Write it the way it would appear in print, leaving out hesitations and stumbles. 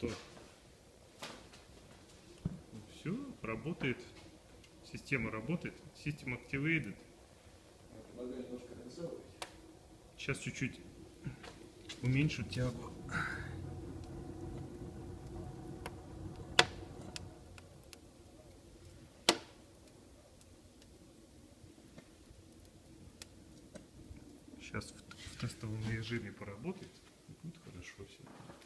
что? Все, работает. Система работает. System activated. Предлагаю немножко рисовать. Сейчас чуть-чуть уменьшу тягу. Сейчас в тестовом режиме поработает, и будет хорошо все.